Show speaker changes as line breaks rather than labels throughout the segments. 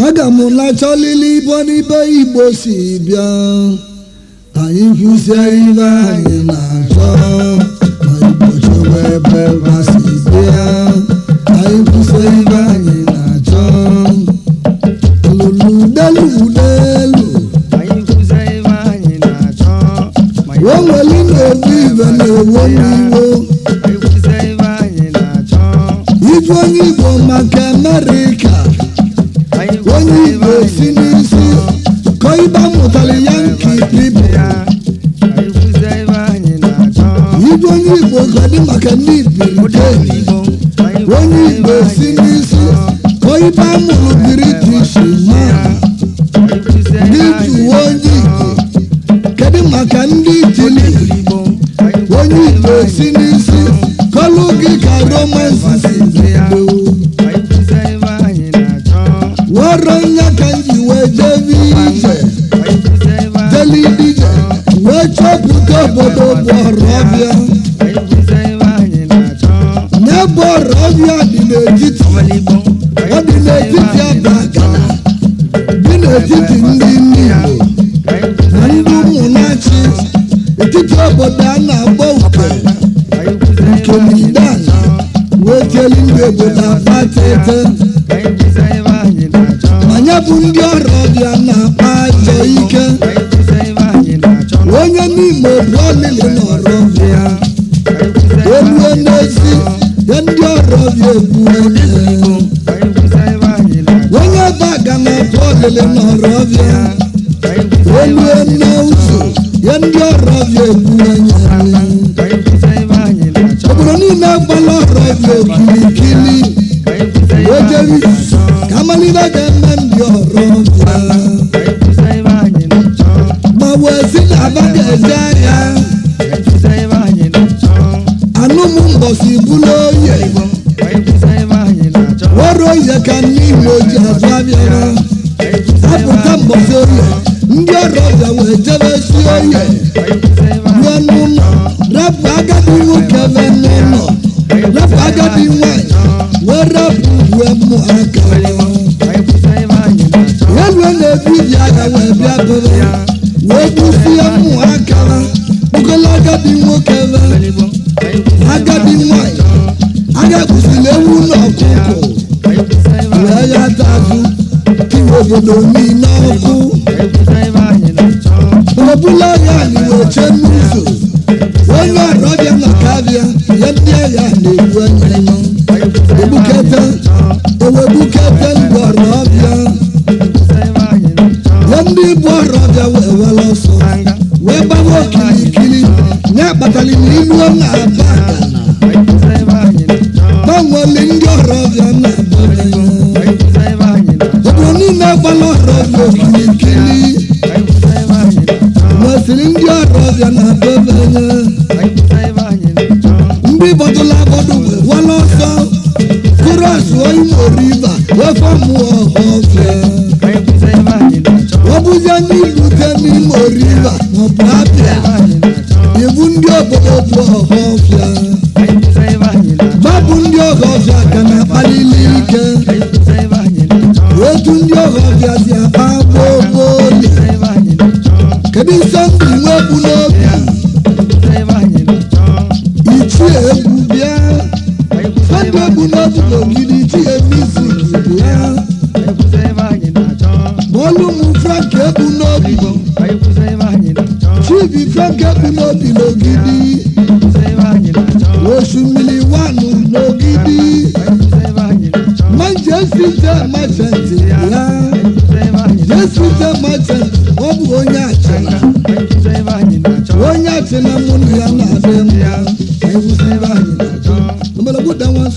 aga m na-achọlili ibo n'ibe Igbo si bịa anyị kwụsie ibe anyị na-achọ ma Igbo chọwa ebe ha si bịa anyị kwụsie ibe anyị na-achọ oluludelu o nwere na-ebu ibe na-ewo n'iwo ibu onye Igbo maka Amerịka onye Igbo si n'isi koiba mụtara ya nke Biblia ibu onye Igbo gọdị maka ndị Britain onye Igbo si n'isi koiba mụrụ British ma ndị onye Igbo kedụ maka ndị Italy onye Igbo si n'isi kọlụ gị ka romance si bido wọrọ nya ka nji wee jebe ije jeli dije wee chọpụta obodo bụ Ọrọbịa nye bụ Ọrọbịa dị n'etiti ọ dị n'etiti Abagana dị n'etiti ndị Igbo na ndị ụmụnachi etiti obodo a na-akpọ nke Midan wee jeli ndị obodo Abatete manya bụ ndị Ọrọbịa na-akpa ajọ ike onye n'ime obu olili n'Ọrọbịa olue n'ezi ya ndị Ọrọbịa ebu onye Abagana bụ olili n'Ọrọbịa olue n'ụzọ ya ndị Ọrọbịa ebu obodo niile gbala Ọrọbịa okirikiri ojeri ka amalibe ga-eme ndị Ọrọbịa ma wee si na aba ga-eje ahịa anụmụ mbọsị bụrụ oye ọrụ oye ka ndị Igbo ji azụ abịara apụta mbọsị oye ndị Ọrọbịa wee jebe si oye ruo n'ụlọ rapụ agadi nwoke ebe n'ụlọ rapụ agadi nwanyị wee rapụ uwe mmụ aka elue na-ebu iji agha wee bịa bụrụ wee gbusie mmụ aka bụkola agadi nwoke ebe agadi nwanyị agha kpụsiri ewu na ọkụkọ wee ya tazụ tiwe obodo niile ọkụ obula ya anyị wee chee n'ụzọ onye Ọrọbịa maka abịa ya ndị agha na-egbu anya egbukete ewebukete ndị Ọrọbịa ya ndị bụ Ọrọbịa wee were ọsọ wee gbawa okirikiri ya kpatara n'ilu na Abagana gbanwere ndị Ọrọbịa na obodo niile gbara Ọrọbịa okirikiri nwesịrị ndị Ọrọbịa na Abagana ndị bọdụla abọdụ were ọsọ kụrụ asụọ Imo River wee fọmụọ Ọhafịa ọ bụzie n'ilute n'Imo River maọbụ Abịa ibu ndị obodo bụ Ọhafịa babụ ndị Ọhafịa ka na-akpalili ike otu ndị Ọhafịa si akpa gbogboli kedu nsọ ndị nwe bụ n'obi ichie egwu bịa sọndụ egwu n'obi n'ogidi ichie mizik bịa bọọlụ m Frank egwu n'obi Chibi Frank egwu n'obi n'ogidi osimiri wanụ n'ogidi Manchester Merchant ya Manchester Merchant ọ bụ onye achịna mụ na ya na-abịa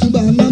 mba